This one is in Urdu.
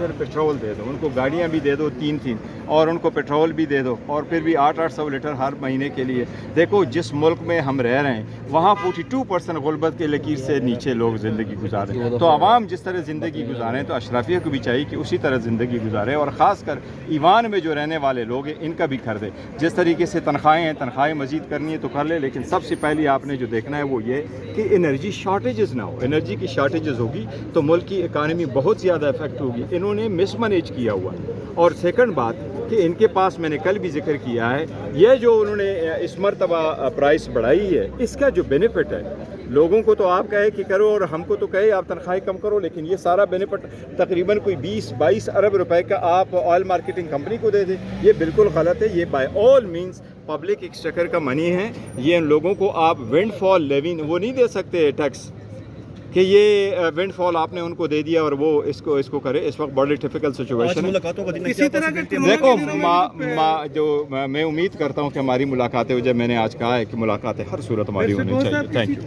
لیٹر پیٹرول دے دو، ان کو گاڑیاں بھی دے دو 3 اور ان کو پیٹرول بھی دے دو، اور پھر بھی 800 لیٹر ہر مہینے کے لیے. دیکھو جس ملک میں ہم رہ رہے ہیں وہاں 42% غربت کے لکیر سے نیچے لوگ زندگی گزارے. تو عوام جس طرح زندگی گزاریں تو اشرافیہ کو بھی چاہیے کہ اسی طرح زندگی گزارے، اور خاص کر ایوان میں جو رہنے والے لوگ ہیں ان کا بھی کر دے. جس طریقے سے تنخواہیں ہیں، تنخواہیں مزید کرنی ہے تو کر لے، لیکن سب سے پہلی آپ نے جو دیکھنا ہے وہ یہ کہ انرجی شارٹیجز نہ ہو. انرجی کی شارٹیجز ہوگی تو ملک کی اکانومی بہت زیادہ افیکٹ ہوگی. انہوں نے مس مینیج کیا ہوا. اور سیکنڈ بات کہ ان کے پاس میں نے کل بھی ذکر کیا ہے، یہ جو انہوں نے اس مرتبہ پرائس بڑھائی ہے اس کا جو بینیفٹ ہے لوگوں کو تو آپ کہے کہ کرو اور ہم کو تو کہے آپ تنخواہیں کم کرو، لیکن یہ سارا بینیفٹ تقریباً کوئی 20-22 ارب روپے کا آپ آئل مارکیٹنگ کمپنی کو دے دیں. یہ بالکل غلط ہے. یہ by all means public exchequer کا منی ہے. یہ ان لوگوں کو آپ ونڈ فال لیوی وہ نہیں دے سکتے ٹیکس کہ یہ ونڈ فال آپ نے ان کو دے دیا اور وہ اس کو کرے. اس وقت بڑی ڈیفیکلٹ سچویشن ہے. دیکھو میں امید کرتا ہوں کہ ہماری ملاقاتیں، جب میں نے آج کہا ہے کہ ملاقاتیں ہر صورت ہماری ہونی چاہیے. Thank you.